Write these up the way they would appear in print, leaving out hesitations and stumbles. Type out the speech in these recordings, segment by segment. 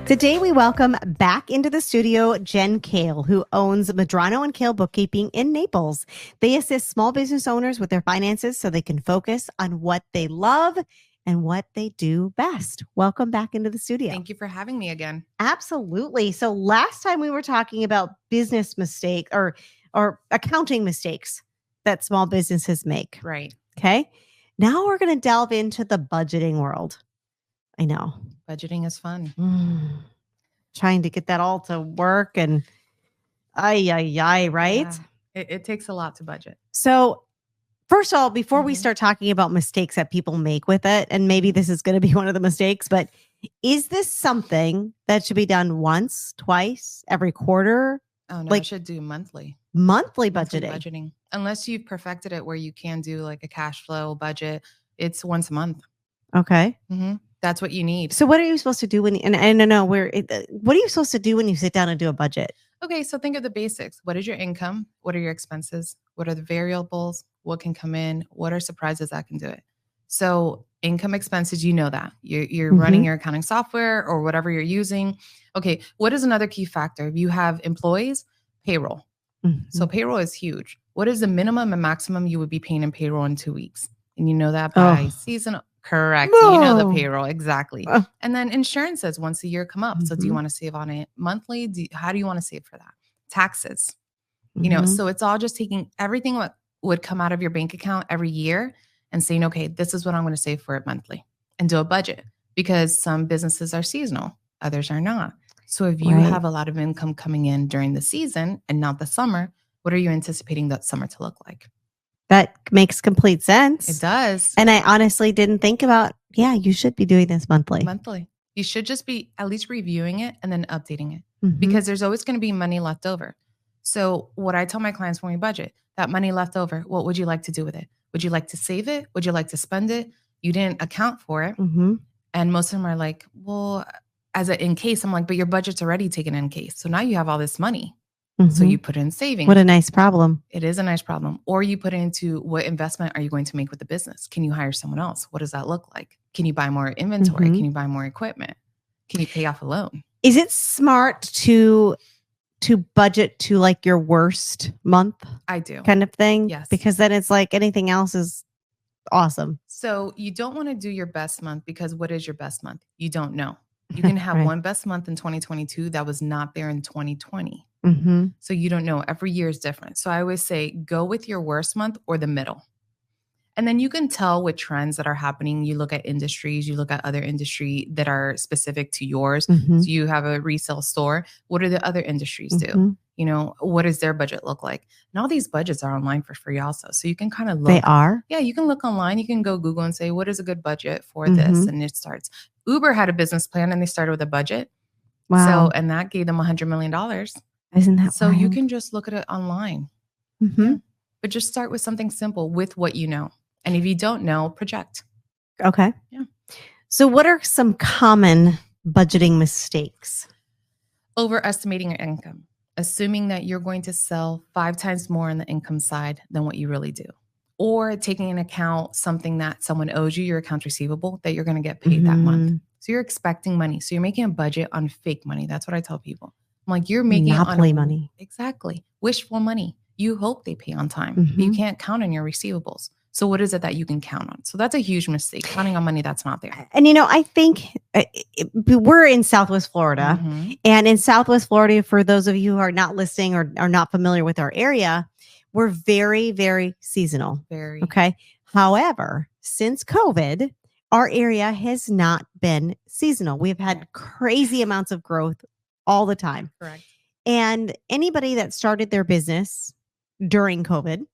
Today, we welcome back into the studio Jen Cail, who owns Medrano and Cail Bookkeeping in Naples. They assist small business owners with their finances so they can focus on what they love and what they do best. Welcome back into the studio. Thank you for having me again. Absolutely. So last time we were talking about business mistake or accounting mistakes that small businesses make. Right. Okay. Now we're going to delve into the budgeting world. I know. Budgeting is fun. Trying to get that all to work and right? Yeah, it takes a lot to budget. So first of all, before we start talking about mistakes that people make with it, and maybe this is going to be one of the mistakes, but is this something that should be done once, twice, every quarter? Oh, no, I should do monthly. Monthly budgeting. Unless you've perfected it where you can do like a cash flow budget, it's once a month. Okay. That's what you need. So what are you supposed to do when, what are you supposed to do when you sit down and do a budget? Okay. So think of the basics. What is your income? What are your expenses? What are the variables? What can come in? What are surprises that can do it? So income, expenses, you know that. You're running your accounting software or whatever you're using. Okay. What is another key factor? If you have employees, payroll. So payroll is huge. What is the minimum and maximum you would be paying in payroll in 2 weeks? And you know that by seasonal. Correct. You know the payroll. Exactly. And then insurances once a year come up. So do you want to save on it monthly? How do you want to save for that? Taxes, you know, so it's all just taking everything what would come out of your bank account every year and saying, okay, this is what I'm going to save for it monthly and do a budget, because some businesses are seasonal, others are not. So if you have a lot of income coming in during the season and not the summer, what are you anticipating that summer to look like? That makes complete sense. It does. And I honestly didn't think about, you should be doing this monthly. You should just be at least reviewing it and then updating it, because there's always going to be money left over. So what I tell my clients when we budget, that money left over, what would you like to do with it? Would you like to save it? Would you like to spend it? You didn't account for it. And most of them are like, well, as an in case, I'm like, but your budget's already taken in case. So now you have all this money. So you put it in savings. What a nice problem. It is a nice problem. Or you put it into what investment are you going to make with the business? Can you hire someone else? What does that look like? Can you buy more inventory? Can you buy more equipment? Can you pay off a loan? Is it smart to budget to like your worst month? I do. Kind of thing? Yes. Because then it's like anything else is awesome. So you don't want to do your best month, because what is your best month? You don't know. You can have one best month in 2022 that was not there in 2020. So you don't know. Every year is different. So I always say, go with your worst month or the middle. And then you can tell what trends that are happening. You look at industries, you look at other industry that are specific to yours. So you have a resale store. What do the other industries do? You know, what does their budget look like? And all these budgets are online for free also. So you can kind of look. They are? Yeah, you can look online. You can go Google and say, what is a good budget for this? And it starts. Uber had a business plan and they started with a budget. Wow. So, and that gave them $100 million. Isn't that so? wild? You can just look at it online, but just start with something simple with what you know. And if you don't know, project. Okay. Yeah. So what are some common budgeting mistakes? Overestimating your income, assuming that you're going to sell 5 times more on the income side than what you really do, or taking into account something that someone owes you, your accounts receivable, that you're going to get paid that month. So you're expecting money. So you're making a budget on fake money. That's what I tell people. I'm like, you're making monopoly money. Exactly. Wishful money. You hope they pay on time. But you can't count on your receivables. So what is it that you can count on? So that's a huge mistake, counting on money that's not there. And, you know, I think we're in Southwest Florida. And in Southwest Florida, for those of you who are not listening or are not familiar with our area, we're very, very seasonal. Very. Okay. However, since COVID, our area has not been seasonal. We've had crazy amounts of growth all the time. Correct. And anybody that started their business during COVID,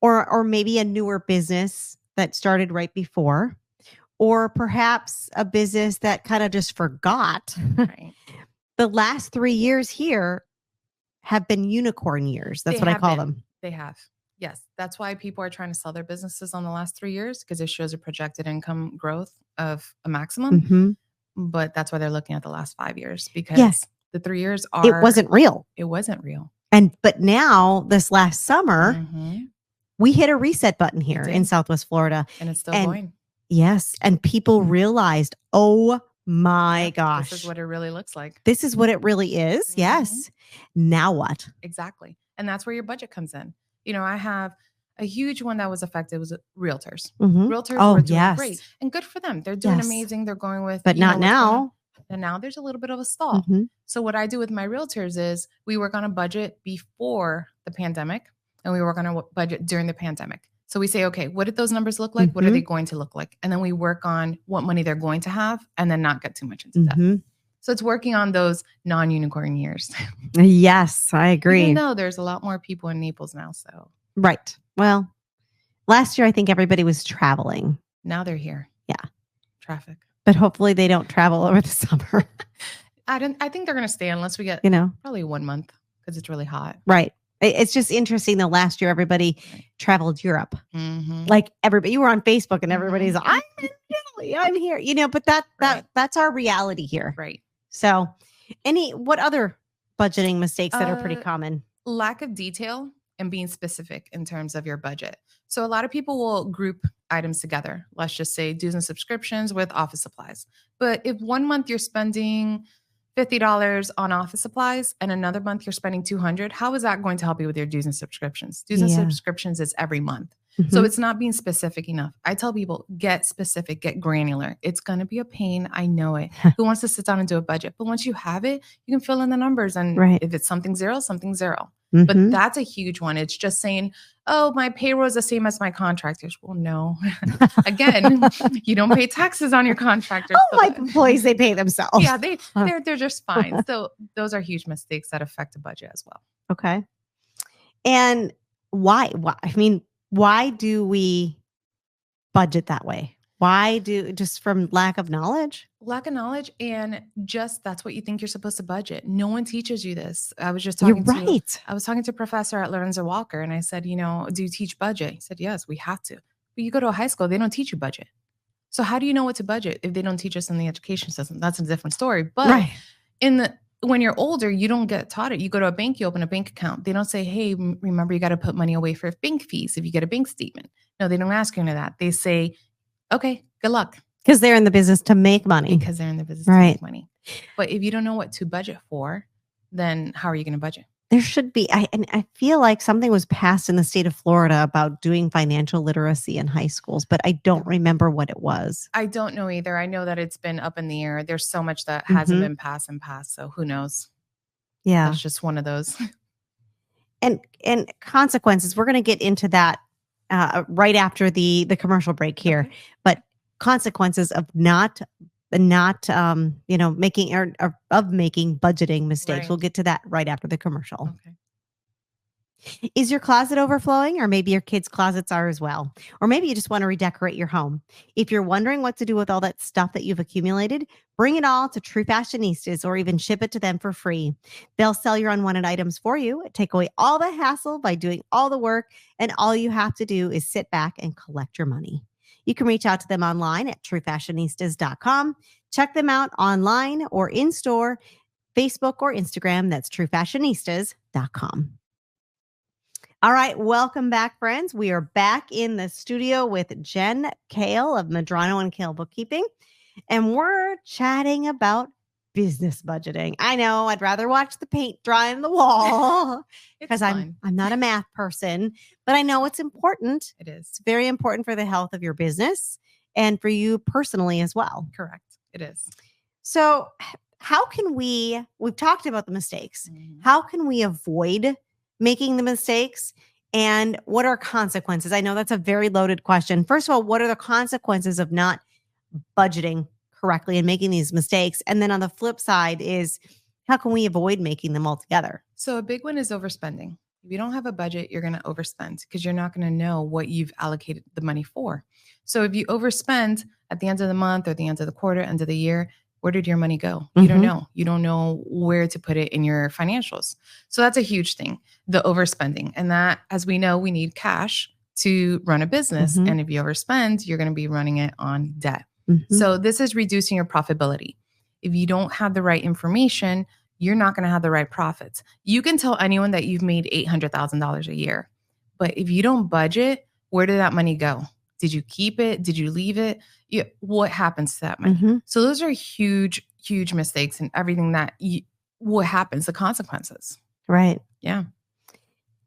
or maybe a newer business that started right before, or perhaps a business that kind of just forgot, the last 3 years here have been unicorn years. That's what I call them. They have. Yes. That's why people are trying to sell their businesses on the last 3 years, because it shows a projected income growth of a maximum. But that's why they're looking at the last 5 years, because the 3 years are. It wasn't real. It wasn't real. But now this last summer, we hit a reset button here in Southwest Florida. And it's still going. Yes. And people realized, oh My Yep, gosh. This is what it really looks like. This is what it really is. Mhm. Yes. Now what? Exactly. And that's where your budget comes in. I have a huge one that was affected was realtors. Realtors were doing great and good for them. They're doing amazing. They're going with, but not now. And now there's a little bit of a stall. So what I do with my realtors is we work on a budget before the pandemic and we work on a budget during the pandemic. So we say, okay, what did those numbers look like? What are they going to look like? And then we work on what money they're going to have and then not get too much into debt. So it's working on those non-unicorn years. Yes, I agree. Even though there's a lot more people in Naples now. So right. Well, last year I think everybody was traveling. Now they're here. Yeah. Traffic. But hopefully they don't travel over the summer. I think they're going to stay unless we get probably 1 month because it's really hot. Right. It's just interesting that last year everybody traveled Europe. Like everybody, you were on Facebook and everybody's like, I'm in Italy, I'm here, but that's our reality here. Right. So what other budgeting mistakes that are pretty common? Lack of detail and being specific in terms of your budget. So a lot of people will group items together. Let's just say dues and subscriptions with office supplies. But if 1 month you're spending $50 on office supplies and another month you're spending $200, how is that going to help you with your dues and subscriptions? Dues and subscriptions is every month. So it's not being specific enough. I tell people, get specific, get granular. It's going to be a pain. I know it. Who wants to sit down and do a budget? But once you have it, you can fill in the numbers. And if it's something zero, something zero. But that's a huge one. It's just saying, oh, my payroll is the same as my contractors. Well, no. Again, you don't pay taxes on your contractors. Oh, my employees, they pay themselves. Yeah, they're just fine. So those are huge mistakes that affect a budget as well. Okay. And why? Why do we budget that way? Just from lack of knowledge? Lack of knowledge and just that's what you think you're supposed to budget. No one teaches you this. I was just talking I was talking to a professor at Lorenzo Walker and I said, do you teach budget? He said, yes, we have to. But you go to a high school, they don't teach you budget. So how do you know what to budget if they don't teach us in the education system? That's a different story. But when you're older, you don't get taught it. You go to a bank, you open a bank account. They don't say, hey, remember, you got to put money away for bank fees if you get a bank statement. No, they don't ask you into that. They say, okay, good luck. Because they're in the business to make money. Because they're in the business to make money. But if you don't know what to budget for, then how are you going to budget? There should be. I feel like something was passed in the state of Florida about doing financial literacy in high schools, but I don't remember what it was. I don't know either. I know that it's been up in the air. There's so much that hasn't been passed. So who knows? Yeah. It's just one of those. And consequences, we're going to get into that right after the commercial break here. Okay. But consequences of not making budgeting mistakes. Right. We'll get to that right after the commercial. Okay. Is your closet overflowing? Or maybe your kids' closets are as well. Or maybe you just want to redecorate your home. If you're wondering what to do with all that stuff that you've accumulated, bring it all to True Fashionistas or even ship it to them for free. They'll sell your unwanted items for you, take away all the hassle by doing all the work, and all you have to do is sit back and collect your money. You can reach out to them online at truefashionistas.com. Check them out online or in store, Facebook or Instagram. That's truefashionistas.com. All right. Welcome back, friends. We are back in the studio with Jen Cail of Medrano and Cail Bookkeeping. And we're chatting about business budgeting. I know I'd rather watch the paint dry on the wall because I'm not a math person, but I know it's important. It is. It's very important for the health of your business and for you personally as well. Correct. It is. So how can we've talked about the mistakes. How can we avoid making the mistakes? And what are consequences? I know that's a very loaded question. First of all, what are the consequences of not budgeting correctly and making these mistakes? And then on the flip side is how can we avoid making them altogether? So a big one is overspending. If you don't have a budget, you're going to overspend because you're not going to know what you've allocated the money for. So if you overspend at the end of the month or the end of the quarter, end of the year, where did your money go? You don't know. You don't know where to put it in your financials. So that's a huge thing, the overspending. And that, as we know, we need cash to run a business. And if you overspend, you're going to be running it on debt. So this is reducing your profitability. If you don't have the right information, you're not going to have the right profits. You can tell anyone that you've made $800,000 a year, but if you don't budget, where did that money go? Did you keep it? Did you leave it? What happens to that money? Mm-hmm. So those are huge, huge mistakes and everything what happens, the consequences. Right. Yeah.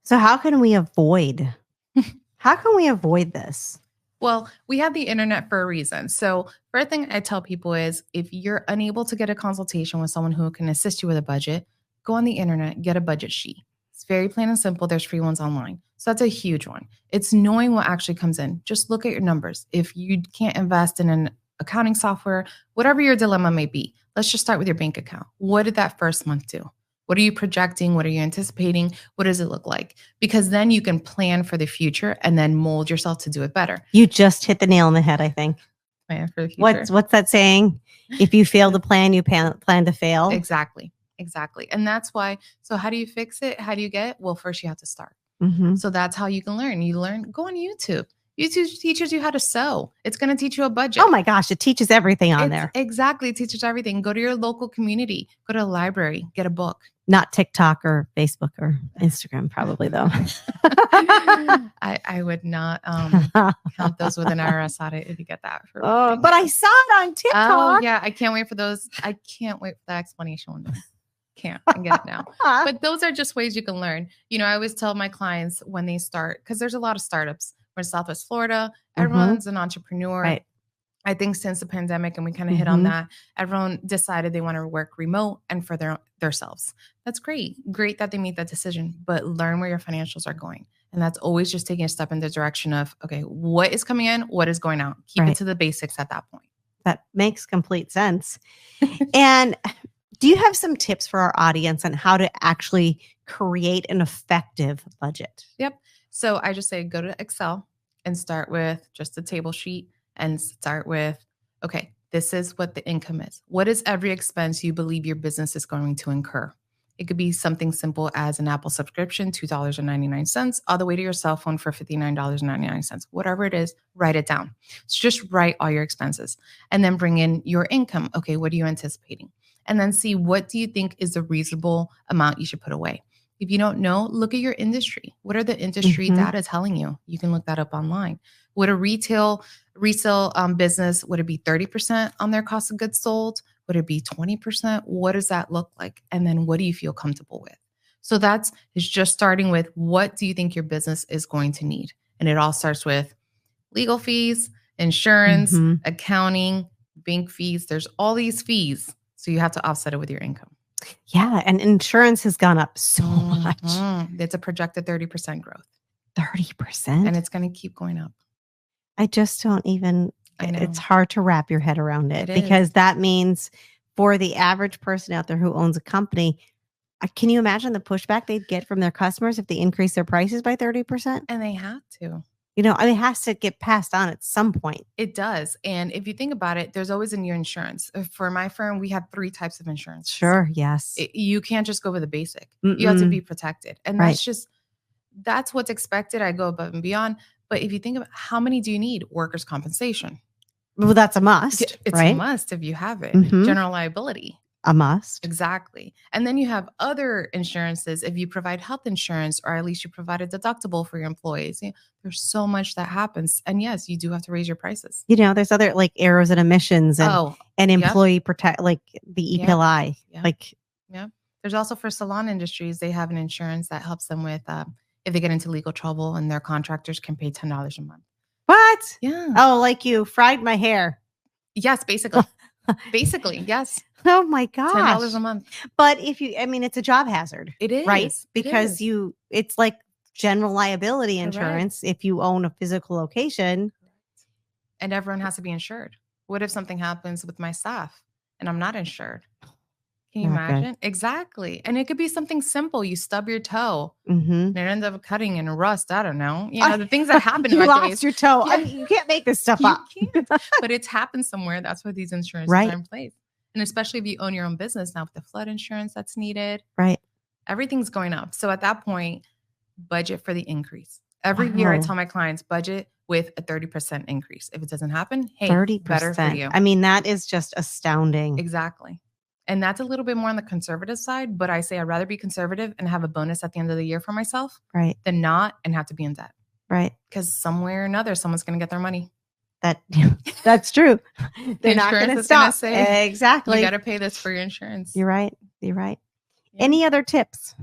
So how can we avoid this? Well, we have the internet for a reason. So first thing I tell people is if you're unable to get a consultation with someone who can assist you with a budget, go on the internet, get a budget sheet. It's very plain and simple. There's free ones online. So that's a huge one. It's knowing what actually comes in. Just look at your numbers. If you can't invest in an accounting software, whatever your dilemma may be, let's just start with your bank account. What did that first month do? What are you projecting? What are you anticipating? What does it look like? Because then you can plan for the future and then mold yourself to do it better. You just hit the nail on the head, I think. Plan for the future. What's that saying? If you fail to plan, you plan to fail. Exactly. And that's why. So how do you fix it? How do you get it? Well, first you have to start. Mm-hmm. So that's how you can learn. You learn, go on YouTube. YouTube teaches you how to sew. It's going to teach you a budget. Oh my gosh, it teaches everything on there. Exactly. It teaches everything. Go to your local community. Go to a library. Get a book. Not TikTok or Facebook or Instagram, probably though. I would not count those with an IRS audit if you get that. But I saw it on TikTok. Oh yeah, I can't wait for those. I can't wait for that explanation one day. Can't. I get it now. But those are just ways you can learn. I always tell my clients when they start, because there's a lot of startups. We're in Southwest Florida. Everyone's an entrepreneur. Right. I think since the pandemic, and we kind of hit on that, everyone decided they want to work remote and for themselves. That's great. Great that they made that decision, but learn where your financials are going. And that's always just taking a step in the direction of, okay, what is coming in? What is going out? Keep it to the basics at that point. That makes complete sense. And do you have some tips for our audience on how to actually create an effective budget? Yep. So I just say, go to Excel and start with just a table sheet and start with, okay, this is what the income is. What is every expense you believe your business is going to incur? It could be something simple as an Apple subscription, $2.99, all the way to your cell phone for $59.99. Whatever it is, write it down. So just write all your expenses and then bring in your income. Okay, what are you anticipating? And then see, what do you think is a reasonable amount you should put away? If you don't know, look at your industry. What are the industry data telling you? You can look that up online. Would a resale business, would it be 30% on their cost of goods sold? Would it be 20%? What does that look like? And then what do you feel comfortable with? So it's just starting with, what do you think your business is going to need? And it all starts with legal fees, insurance, accounting, bank fees. There's all these fees. So you have to offset it with your income. Yeah. And insurance has gone up so much. It's a projected 30% growth. 30%? And it's going to keep going up. I just don't even, it's hard to wrap your head around it because that means for the average person out there who owns a company, can you imagine the pushback they'd get from their customers if they increase their prices by 30%? And they have to. It has to get passed on at some point. It does. And if you think about it, there's always a new insurance. For my firm, we have 3 types of insurance. Sure. Yes. You can't just go with the basic. You have to be protected. And that's what's expected. I go above and beyond. But if you think about how many do you need? Workers' compensation. Well, that's a must. It's right? a must if you have it. General liability. A must. Exactly. And then you have other insurances. If you provide health insurance, or at least you provide a deductible for your employees, there's so much that happens. And yes, you do have to raise your prices. There's other like errors and emissions and employee protect, like the EPLI. There's also for salon industries, they have an insurance that helps them with if they get into legal trouble and their contractors can pay $10 a month. What? Yeah. Oh, like you fried my hair. Yes, basically. Basically, yes. Oh my gosh. $10 a month. But it's a job hazard. It is. Right? Because it's like general liability insurance if you own a physical location. And everyone has to be insured. What if something happens with my staff and I'm not insured? Can you imagine? Exactly. And it could be something simple. You stub your toe and it ends up cutting and rust. I don't know. The things that happen. You lost your toe. Yeah. You can't make this stuff up. But it's happened somewhere. That's why these insurances are in place. And especially if you own your own business now with the flood insurance that's needed. Right. Everything's going up. So at that point, budget for the increase. Every year I tell my clients, budget with a 30% increase. If it doesn't happen, hey, 30%. Better for you. I mean, that is just astounding. Exactly. And that's a little bit more on the conservative side, but I say I'd rather be conservative and have a bonus at the end of the year for myself than not and have to be in debt. Right. Because somewhere or another, someone's going to get their money. That's true. They're not going to stop. Exactly. You got to pay this for your insurance. You're right. You're right. Yeah. Any other tips?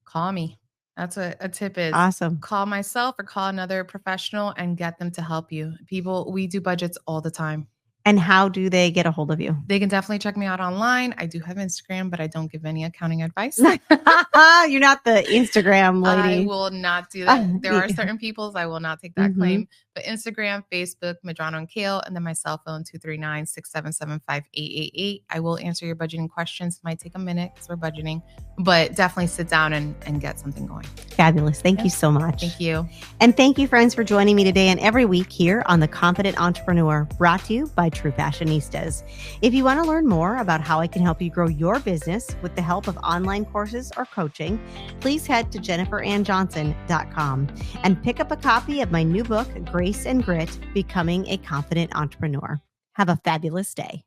Call me. That's a tip is awesome. Call myself or call another professional and get them to help you. We do budgets all the time. And how do they get a hold of you? They can definitely check me out online. I do have Instagram, but I don't give any accounting advice. You're not the Instagram lady. I will not do that. There are certain peoples I will not take that claim. But Instagram, Facebook, Medrano and Cail, and then my cell phone, 239-677-5888. I will answer your budgeting questions. It might take a minute because we're budgeting, but definitely sit down and get something going. Fabulous. Thank you so much. Thank you. And thank you, friends, for joining me today and every week here on The Confident Entrepreneur, brought to you by True Fashionistas. If you want to learn more about how I can help you grow your business with the help of online courses or coaching, please head to jenniferannjohnson.com and pick up a copy of my new book, Grace and Grit, Becoming a Confident Entrepreneur. Have a fabulous day.